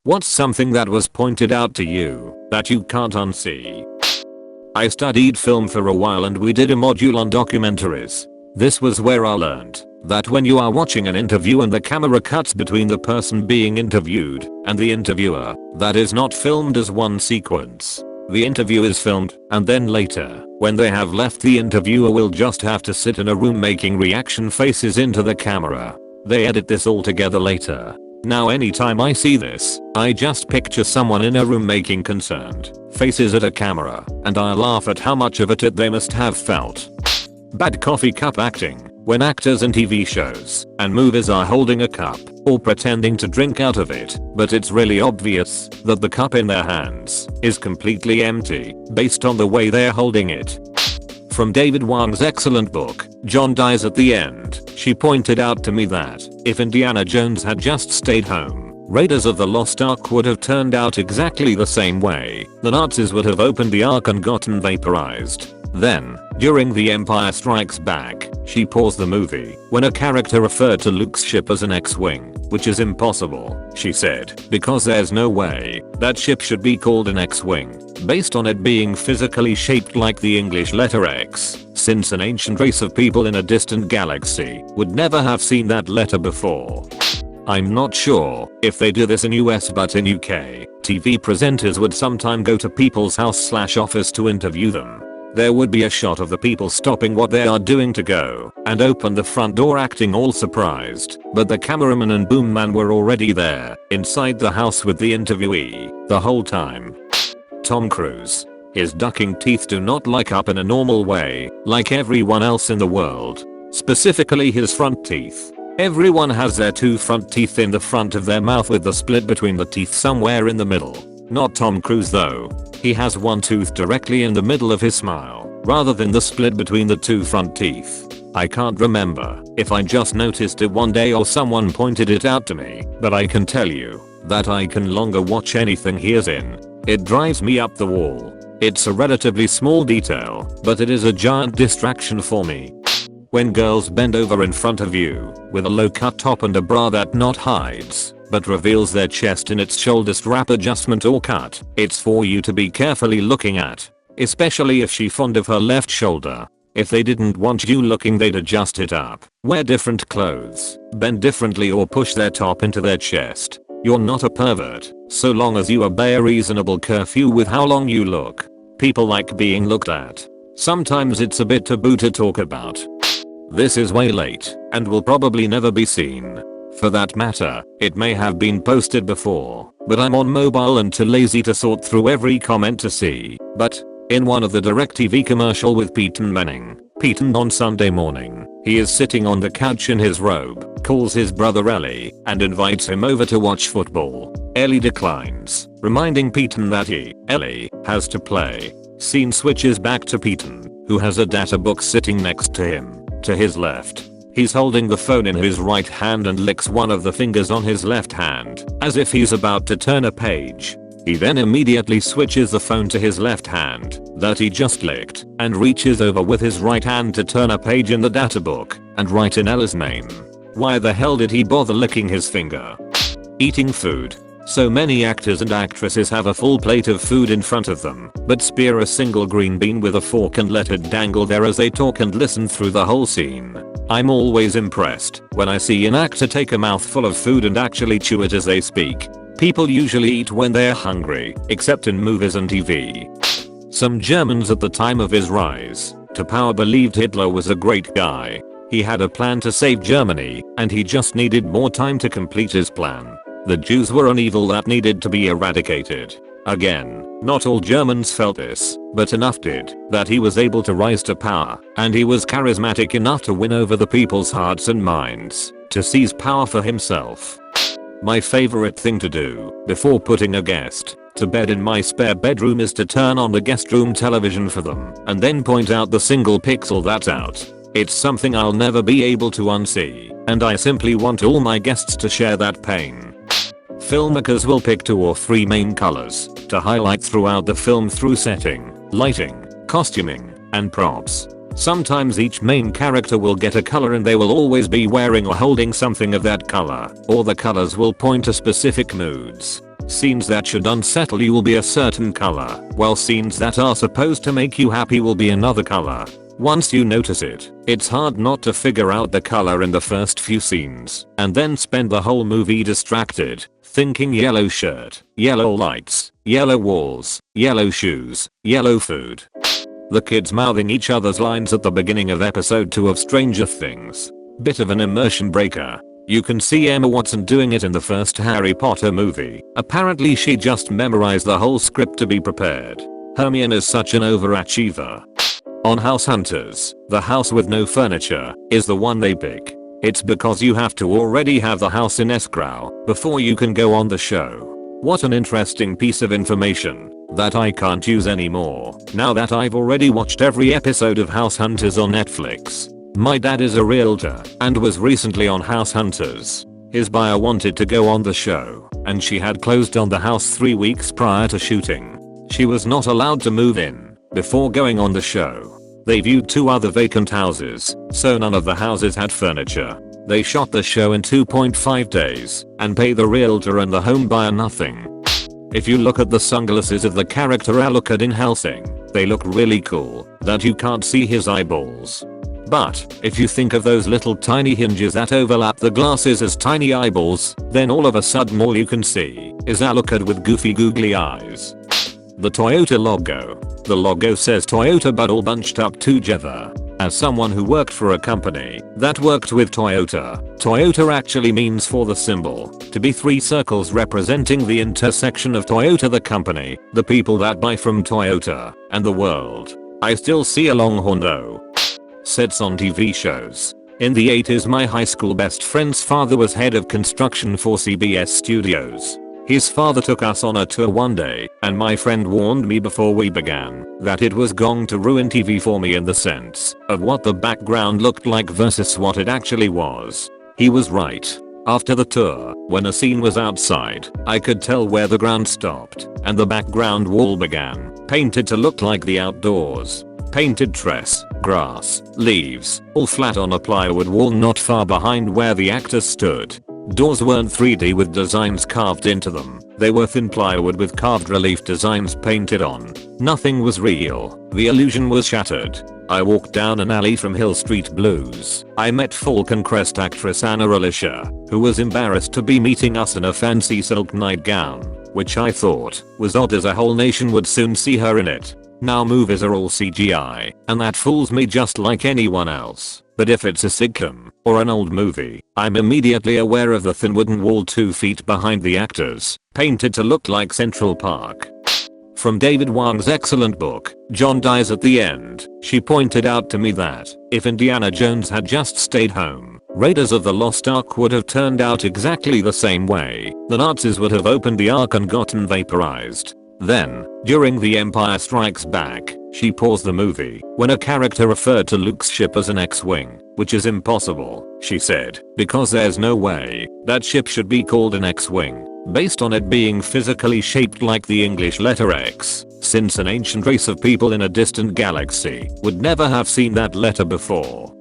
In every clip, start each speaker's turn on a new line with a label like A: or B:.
A: What's something that was pointed out to you that you can't unsee? I studied film for a while and we did a module on documentaries. This was where I learned that when you are watching an interview and the camera cuts between the person being interviewed and the interviewer, that is not filmed as one sequence. The interview is filmed, and then later, when they have left, the interviewer will just have to sit in a room making reaction faces into the camera. They edit this all together later. Now anytime I see this, I just picture someone in a room making concerned faces at a camera, and I laugh at how much of it they must have felt. Bad coffee cup acting. When actors in TV shows and movies are holding a cup or pretending to drink out of it, but it's really obvious that the cup in their hands is completely empty based on the way they're holding it. From David Wang's excellent book, John Dies at the End, she pointed out to me that if Indiana Jones had just stayed home, Raiders of the Lost Ark would have turned out exactly the same way. The Nazis would have opened the Ark and gotten vaporized. Then, during The Empire Strikes Back, she paused the movie when a character referred to Luke's ship as an X-Wing, which is impossible, she said, because there's no way that ship should be called an X-Wing, based on it being physically shaped like the English letter X, since an ancient race of people in a distant galaxy would never have seen that letter before. I'm not sure if they do this in US, but in UK, TV presenters would sometime go to people's house/office to interview them. There would be a shot of the people stopping what they are doing to go and open the front door acting all surprised, but the cameraman and boom man were already there inside the house with the interviewee the whole time. Tom Cruise. His ducking teeth do not like up in a normal way like everyone else in the world, specifically his front teeth. Everyone has their two front teeth in the front of their mouth with the split between the teeth somewhere in the middle. Not Tom Cruise though. He has one tooth directly in the middle of his smile, rather than the split between the two front teeth. I can't remember if I just noticed it one day or someone pointed it out to me, but I can tell you that I can longer watch anything he is in. It drives me up the wall. It's a relatively small detail, but it is a giant distraction for me. When girls bend over in front of you with a low cut top and a bra that not hides but reveals their chest in its shoulder strap adjustment or cut, it's for you to be carefully looking at, especially if she's fond of her left shoulder. If they didn't want you looking, they'd adjust it up, wear different clothes, bend differently, or push their top into their chest. You're not a pervert, so long as you obey a reasonable curfew with how long you look. People like being looked at. Sometimes it's a bit taboo to talk about. This is way late and will probably never be seen. For that matter, it may have been posted before, but I'm on mobile and too lazy to sort through every comment to see. But in one of the DirecTV commercial with Peyton Manning, Peyton on Sunday morning, he is sitting on the couch in his robe, calls his brother Ellie, and invites him over to watch football. Ellie declines, reminding Peyton that Ellie, has to play. Scene switches back to Peyton, who has a data book sitting next to him, to his left. He's holding the phone in his right hand and licks one of the fingers on his left hand, as if he's about to turn a page. He then immediately switches the phone to his left hand, that he just licked, and reaches over with his right hand to turn a page in the data book, and write in Ella's name. Why the hell did he bother licking his finger? Eating food. So many actors and actresses have a full plate of food in front of them, but spear a single green bean with a fork and let it dangle there as they talk and listen through the whole scene. I'm always impressed when I see an actor take a mouthful of food and actually chew it as they speak. People usually eat when they're hungry, except in movies and TV. Some Germans at the time of his rise to power believed Hitler was a great guy. He had a plan to save Germany, and he just needed more time to complete his plan. The Jews were an evil that needed to be eradicated. Again, not all Germans felt this, but enough did, that he was able to rise to power, and he was charismatic enough to win over the people's hearts and minds, to seize power for himself. My favorite thing to do, before putting a guest to bed in my spare bedroom, is to turn on the guest room television for them, and then point out the single pixel that's out. It's something I'll never be able to unsee, and I simply want all my guests to share that pain. Filmmakers will pick 2 or 3 main colors to highlight throughout the film through setting, lighting, costuming, and props. Sometimes each main character will get a color and they will always be wearing or holding something of that color, or the colors will point to specific moods. Scenes that should unsettle you will be a certain color, while scenes that are supposed to make you happy will be another color. Once you notice it, it's hard not to figure out the color in the first few scenes, and then spend the whole movie distracted, thinking yellow shirt, yellow lights, yellow walls, yellow shoes, yellow food. The kids mouthing each other's lines at the beginning of episode 2 of Stranger Things. Bit of an immersion breaker. You can see Emma Watson doing it in the first Harry Potter movie. Apparently she just memorized the whole script to be prepared. Hermione is such an overachiever. On House Hunters, the house with no furniture is the one they pick. It's because you have to already have the house in escrow before you can go on the show. What an interesting piece of information that I can't use anymore now that I've already watched every episode of House Hunters on Netflix. My dad is a realtor and was recently on House Hunters. His buyer wanted to go on the show and she had closed on the house 3 weeks prior to shooting. She was not allowed to move in before going on the show. They viewed 2 other vacant houses, so none of the houses had furniture. They shot the show in 2.5 days and paid the realtor and the home buyer nothing. If you look at the sunglasses of the character Alucard in Helsing, they look really cool that you can't see his eyeballs. But if you think of those little tiny hinges that overlap the glasses as tiny eyeballs, then all of a sudden all you can see is Alucard with goofy googly eyes. The Toyota logo. The logo says Toyota but all bunched up together. As someone who worked for a company that worked with Toyota, Toyota actually means for the symbol to be 3 circles representing the intersection of Toyota the company, the people that buy from Toyota, and the world. I still see a longhorn though. Sets on TV shows. In the 80s my high school best friend's father was head of construction for CBS Studios. His father took us on a tour one day, and my friend warned me before we began that it was going to ruin TV for me in the sense of what the background looked like versus what it actually was. He was right. After the tour, when a scene was outside, I could tell where the ground stopped and the background wall began, painted to look like the outdoors. Painted tress, grass, leaves, all flat on a plywood wall not far behind where the actors stood. Doors weren't 3D with designs carved into them. They were thin plywood with carved relief designs painted on. Nothing was real. The illusion was shattered. I walked down an alley from Hill Street Blues. I met Falcon Crest actress Anna Alicia, who was embarrassed to be meeting us in a fancy silk nightgown, which I thought was odd as a whole nation would soon see her in it. Now movies are all CGI, and that fools me just like anyone else. But if it's a sitcom or an old movie, I'm immediately aware of the thin wooden wall 2 feet behind the actors, painted to look like Central Park. From David Wang's excellent book, John Dies at the End, she pointed out to me that if Indiana Jones had just stayed home, Raiders of the Lost Ark would have turned out exactly the same way. The Nazis would have opened the Ark and gotten vaporized. Then, during The Empire Strikes Back, she paused the movie when a character referred to Luke's ship as an X-Wing, which is impossible, she said, because there's no way that ship should be called an X-Wing, based on it being physically shaped like the English letter X, since an ancient race of people in a distant galaxy would never have seen that letter before.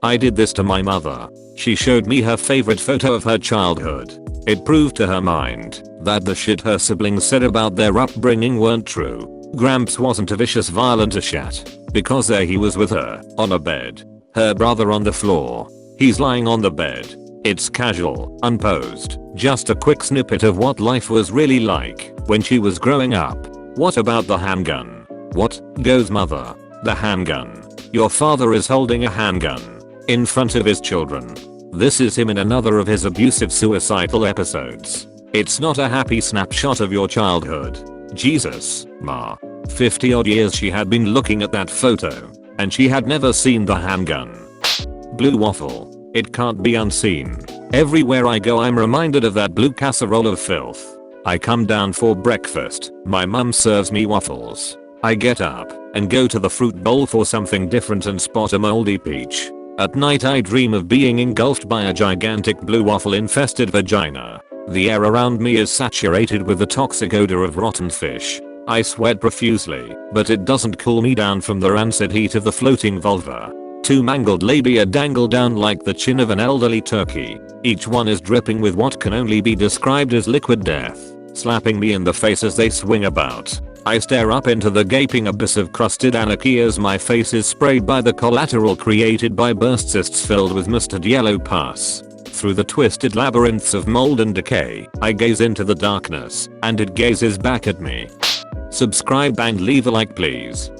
A: I did this to my mother. She showed me her favorite photo of her childhood. It proved to her mind that the shit her siblings said about their upbringing weren't true. Gramps wasn't a vicious violent shat, because there he was with her, on a bed. Her brother on the floor. He's lying on the bed. It's casual, unposed, just a quick snippet of what life was really like when she was growing up. What about the handgun? What? Goes mother. The handgun. Your father is holding a handgun in front of his children. This is him in another of his abusive suicidal episodes. It's not a happy snapshot of your childhood. Jesus, ma. 50 odd years she had been looking at that photo, and she had never seen the handgun. Blue waffle. It can't be unseen. Everywhere I go I'm reminded of that blue casserole of filth. I come down for breakfast, my mum serves me waffles. I get up and go to the fruit bowl for something different and spot a moldy peach. At night I dream of being engulfed by a gigantic blue waffle infested vagina. The air around me is saturated with the toxic odor of rotten fish. I sweat profusely, but it doesn't cool me down from the rancid heat of the floating vulva. 2 mangled labia dangle down like the chin of an elderly turkey. Each one is dripping with what can only be described as liquid death. slapping me in the face as they swing about. I stare up into the gaping abyss of crusted anarchy as my face is sprayed by the collateral created by burst cysts filled with mustard yellow pus. Through the twisted labyrinths of mold and decay, I gaze into the darkness, and it gazes back at me. Subscribe and leave a like please.